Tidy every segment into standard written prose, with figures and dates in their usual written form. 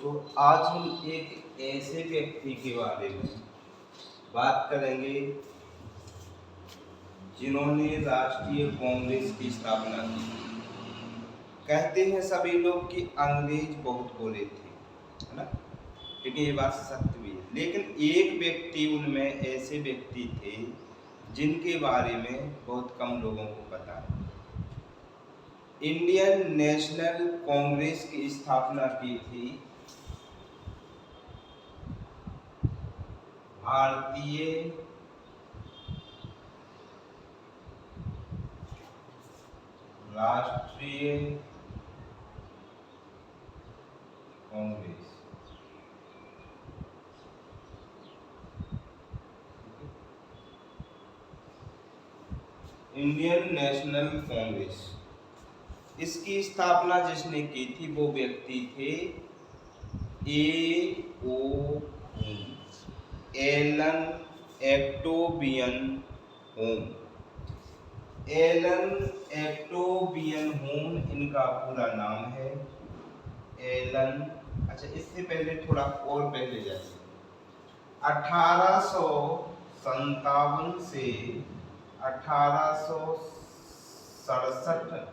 तो आज हम एक ऐसे व्यक्ति के बारे में बात करेंगे जिन्होंने राष्ट्रीय कांग्रेस की स्थापना की। कहते हैं सभी लोग कि अंग्रेज बहुत बोले थे, है ना, लेकिन ये बात सत्य भी है। लेकिन एक व्यक्ति उनमें ऐसे व्यक्ति थे जिनके बारे में बहुत कम लोगों को पता है। इंडियन नेशनल कांग्रेस की स्थापना की थी भारतीय राष्ट्रीय कांग्रेस। इंडियन नेशनल कांग्रेस, इसकी स्थापना जिसने की थी वो व्यक्ति थे Elon Octavian Hume. Allan Octavian home इनका पूरा नाम है। एलन, अच्छा इससे पहले थोड़ा और पहले जाइए। 1857 से 1867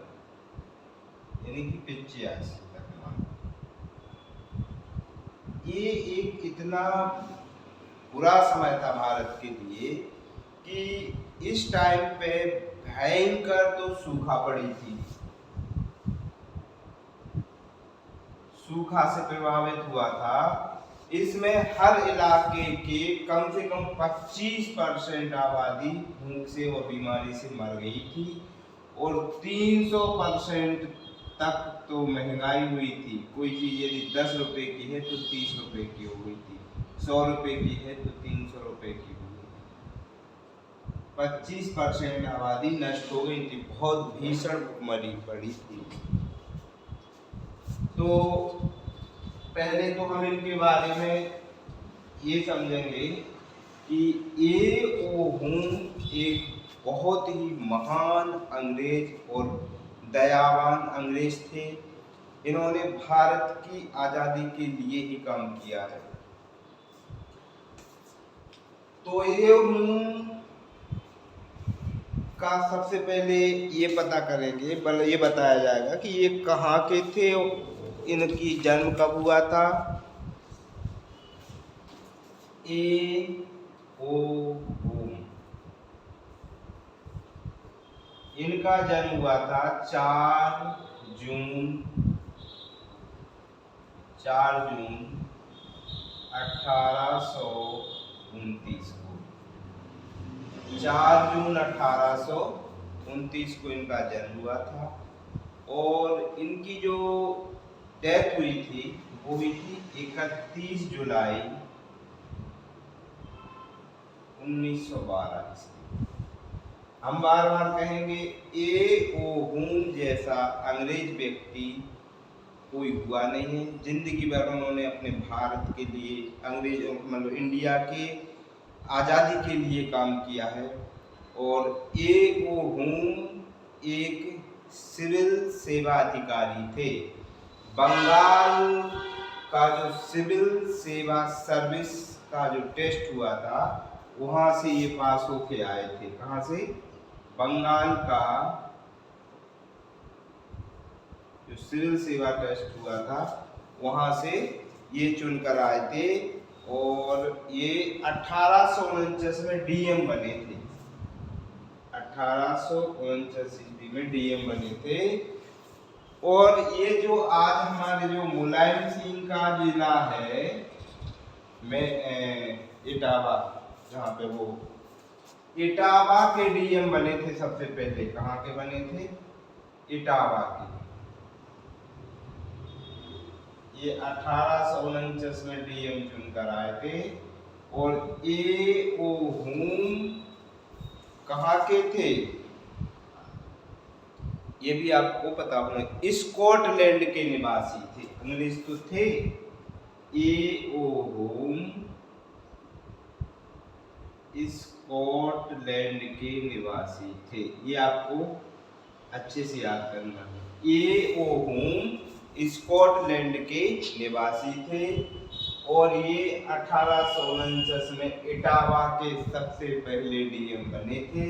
यानी कि 85 तक ये एक इतना बुरा समय था भारत के लिए कि इस टाइम पे भयंकर तो सूखा पड़ी थी। सूखा से प्रभावित हुआ था। इसमें हर इलाके के कम से कम 25% आबादी भूख से और बीमारी से मर गई थी और 300% तक तो महंगाई हुई थी। कोई चीज़ यदि 10 रुपए की है तो 30 रुपए की हो गई थी, 100 रुपए की है तो 300 रुपए की हो गई। 25% आबादी नष्ट हो गई थी, बहुत भीषण भुखमरी पड़ी थी। तो पहले तो हम इनके बारे में ये समझेंगे कि एक बहुत ही महान अंग्रेज और दयावान अंग्रेज थे। इन्होंने भारत की आज़ादी के लिए ही काम किया है। तो ये का सबसे पहले ये पता करेंगे, ये बताया जाएगा कि ये कहाँ के थे, इनकी जन्म कब हुआ था। इनका जन्म हुआ था 4 जून 1829 को। 4 जून 1829 को इनका जन्म हुआ था और इनकी जो डेथ हुई थी वो हुई थी 31 जुलाई 1912 ईस्वी। हम बार बार कहेंगे होम जैसा अंग्रेज व्यक्ति कोई हुआ नहीं है। जिंदगी भर उन्होंने अपने भारत के लिए, मतलब इंडिया के आज़ादी के लिए काम किया है। और होम एक सिविल सेवा अधिकारी थे। बंगाल का जो सिविल सेवा सर्विस का जो टेस्ट हुआ था वहां से ये पास होके आए थे। कहां से? बंगाल का जो सिविल सेवा टेस्ट हुआ था वहां से ये चुनकर आए थे और ये 1849 में डीएम बने थे। 1849 ईस्वी में डीएम बने थे। और ये जो आज हमारे जो मुलायम सिंह का जिला है इटावा, जहाँ पे वो इटावा के डीएम बने थे सबसे पहले। कहाँ के बने थे? इटावा के। ये 1849 में डीएम चुनकर आए थे। और होम कहाँ के थे ये भी आपको पता होना। स्कॉटलैंड के निवासी थे। अंग्रेज तो थे। होम स्कॉटलैंड के निवासी थे। ये आपको अच्छे से याद करना है। होम स्कॉटलैंड के निवासी थे और ये 1849 में इटावा के सबसे पहले डीएम बने थे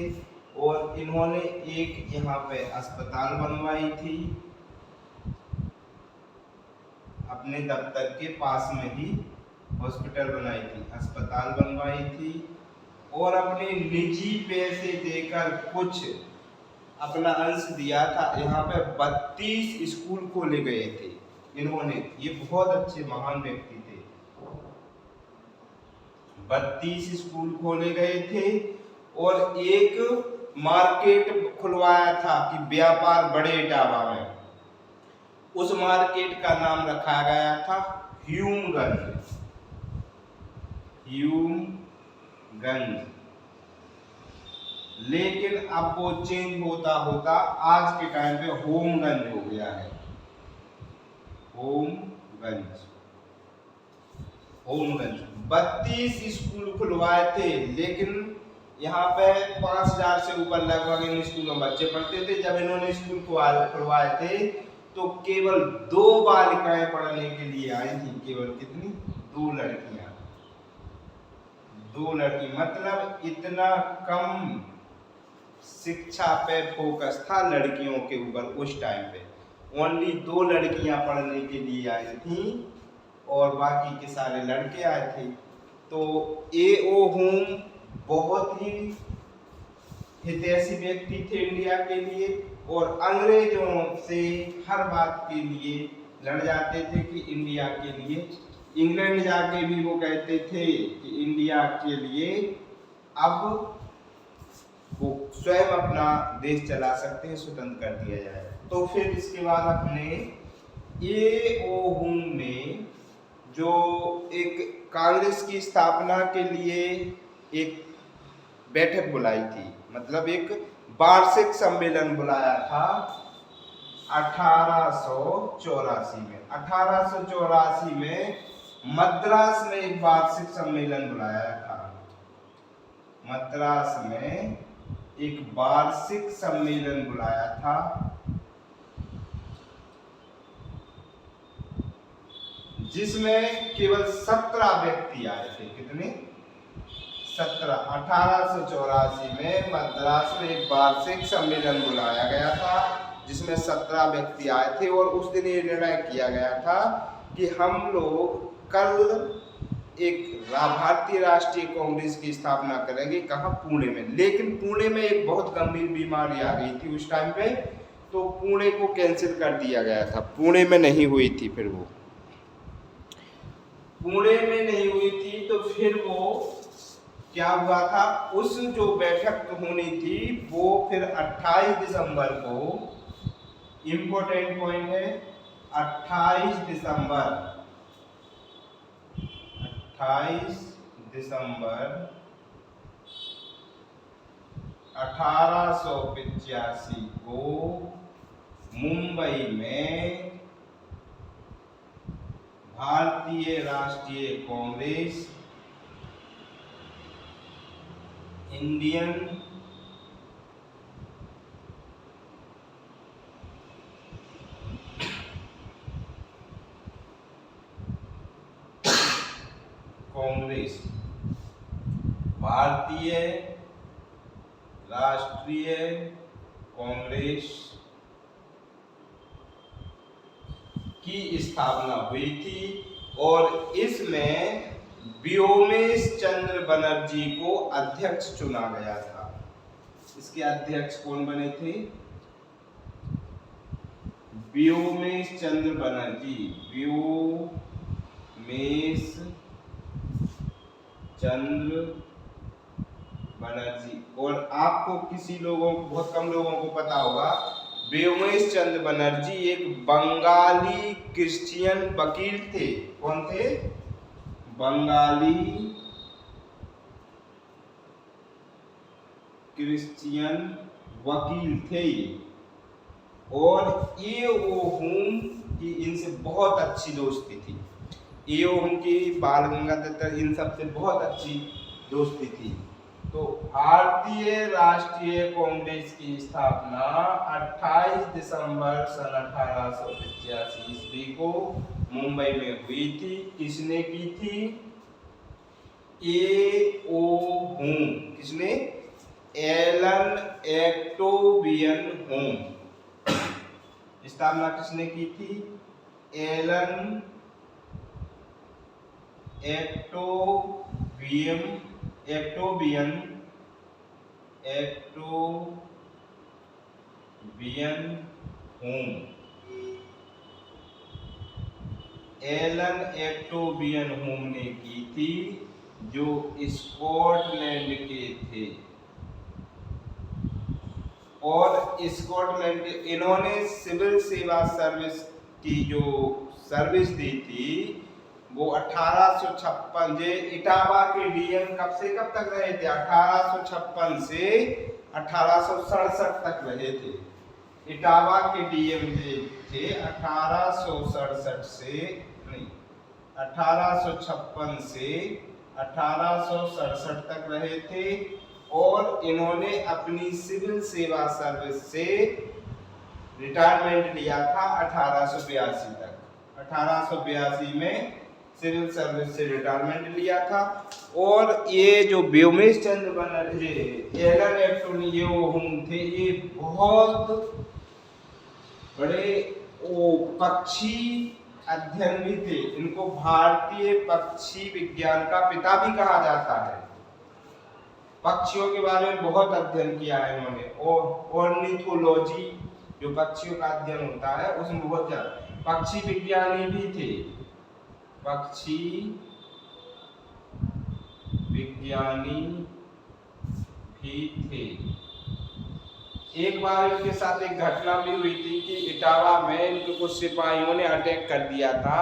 और इन्होंने एक यहाँ पे अस्पताल बनवाई थी अपने दफ्तर के पास में ही हॉस्पिटल बनाई थी, अस्पताल बनवाई थी और अपने निजी पैसे देकर कुछ अपना अंश दिया था। यहाँ पे 32 स्कूल खोले गए थे इन्होंने, ये बहुत अच्छे महान व्यक्ति थे। 32 स्कूल खोले गए थे और एक मार्केट खुलवाया था कि व्यापार बड़े इटावा में। उस मार्केट का नाम रखा गया था ह्यूमगंज। लेकिन अब वो चेंज होता होता आज के टाइम पे होमगंज हो गया है। होमगंज 32 स्कूल खुलवाए थे, लेकिन यहाँ पे 5000 से ऊपर लगभग इन स्कूलों में बच्चे पढ़ते थे। जब इन्होंने स्कूल खुलवाए थे तो केवल 2 बालिकाएं पढ़ने के लिए आई थी। केवल कितनी? 2 लड़कियां। 2 लड़की, मतलब इतना कम शिक्षा पे फोकस था लड़कियों के ऊपर उस टाइम पे। ओनली 2 लड़कियां पढ़ने के लिए आई थी और बाकी के सारे लड़के आए थे। तो A.O. होम बहुत ही हितैषी व्यक्ति थे इंडिया के लिए और अंग्रेजों से हर बात के लिए लड़ जाते थे कि इंडिया के लिए। इंग्लैंड जाके भी वो कहते थे कि इंडिया के लिए अब वो स्वयं अपना देश चला सकते हैं, स्वतंत्र कर दिया जाए। तो फिर इसके बाद अपने A.O. होम ने जो एक कांग्रेस की स्थापना के लिए एक बैठक बुलाई थी, मतलब एक वार्षिक सम्मेलन बुलाया था 1884 में। 1884 में मद्रास में एक वार्षिक सम्मेलन बुलाया था। मद्रास में एक वार्षिक सम्मेलन बुलाया था जिसमें केवल 17 व्यक्ति आए थे। कितने? 17। 1884 में मद्रास में एक वार्षिक सम्मेलन बुलाया गया था जिसमें 17 व्यक्ति आए थे और उस दिन ये निर्णय किया गया था कि हम लोग कल एक भारतीय राष्ट्रीय कांग्रेस की स्थापना करेंगे। कहाँ? पुणे में। लेकिन पुणे में एक बहुत गंभीर बीमारी आ गई थी उस टाइम पे, तो पुणे को कैंसिल कर दिया गया था। पुणे में नहीं हुई थी। फिर वो पुणे में नहीं हुई थी तो फिर वो क्या हुआ था, उस जो बैठक होनी थी वो फिर 28 दिसंबर को, इंपॉर्टेंट पॉइंट है, 28 दिसंबर 1885 को मुंबई में भारतीय राष्ट्रीय कांग्रेस, इंडियन कांग्रेस, भारतीय राष्ट्रीय कांग्रेस की स्थापना हुई थी और इसमें व्योमेश चंद्र बनर्जी को अध्यक्ष चुना गया था। इसके अध्यक्ष कौन बने थे? व्योमेश चंद्र बनर्जी। व्योमेश चंद्र बनर्जी। और आपको किसी लोगों को, बहुत कम लोगों को पता होगा, व्योमेश चंद्र बनर्जी एक बंगाली क्रिश्चियन वकील थे। कौन थे? बंगाली क्रिश्चियन वकील थे और A.O. होम की इनसे बहुत अच्छी दोस्ती थी। A.O. होम की बाल गंगाधर इन सबसे बहुत अच्छी दोस्ती थी। तो भारतीय राष्ट्रीय कांग्रेस की स्थापना 28 दिसंबर सन 1885 ईस्वी को मुंबई में हुई थी। किसने की थी? A O Hume. किसने? Allan Octavian Hume. स्थापना किसने की थी? Allan Octavian Hume. Allan Octavian Hume ने की थी, जो स्कॉटलैंड के थे। और स्कॉटलैंड इन्होंने सिविल सेवा सर्विस की जो सर्विस दी थी वो 1856 जे इटावा के डीएम कब से कब तक रहे थे? 1856 से 1867 तक रहे थे। इटावा के डीएम थे 1867 से नहीं 1856 से 1867 तक रहे थे। और इन्होंने अपनी सिविल सेवा सर्विस से रिटायरमेंट लिया था 1882 तक। 1882 में सिविल सर्विस से रिटायरमेंट लिया था। और ये जो व्योमेश चंद्र बनर्जी एलन एक्टोबियन ये वो होम थे, ये बहुत बड़े पक्षी अध्ययन भी थे। इनको भारतीय पक्षी विज्ञान का पिता भी कहा जाता है। पक्षियों के बारे में बहुत अध्ययन किया है इन्होंने। और ऑर्निथोलॉजी जो पक्षियों का अध्ययन होता है उसमें बहुत ज्यादा पक्षी विज्ञानी भी थे। पक्षी विज्ञानी भी थे। एक बार इनके साथ एक घटना भी हुई थी कि इटावा में इनको कुछ सिपाहियों ने अटैक कर दिया था,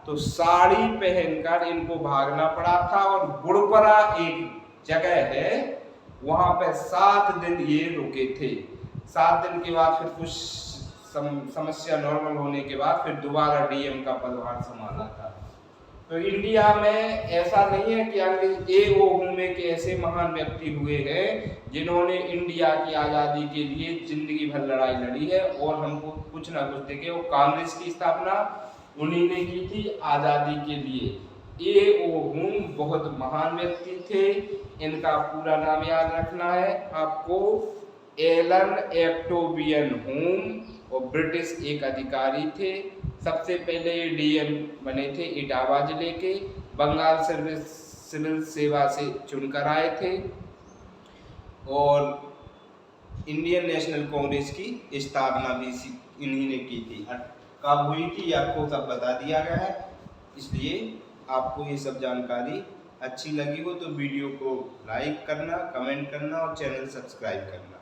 तो साड़ी पहनकर इनको भागना पड़ा था। और गुड़परा एक जगह है, वहां पे 7 दिन ये रुके थे। 7 दिन के बाद फिर कुछ समस्या नॉर्मल होने के बाद फिर दोबारा डीएम का पदभार संभाला था। तो इंडिया में ऐसा नहीं है कि अंग्रेज ए.ओ. होम एक ऐसे महान व्यक्ति हुए हैं जिन्होंने इंडिया की आज़ादी के लिए जिंदगी भर लड़ाई लड़ी है और हमको कुछ ना कुछ देखे। वो कांग्रेस की स्थापना उन्हीं ने की थी आज़ादी के लिए। ए.ओ. होम बहुत महान व्यक्ति थे। इनका पूरा नाम याद रखना है आपको, एलन एक्टोबियन होम। और ब्रिटिश एक अधिकारी थे। सबसे पहले डीएम बने थे इटावा जिले के, बंगाल सिविल सेवा से चुनकर आए थे। और इंडियन नेशनल कांग्रेस की स्थापना भी इन्हीं ने की थी। कब हुई थी आपको सब बता दिया गया है। इसलिए आपको ये सब जानकारी अच्छी लगी हो तो वीडियो को लाइक करना, कमेंट करना और चैनल सब्सक्राइब करना।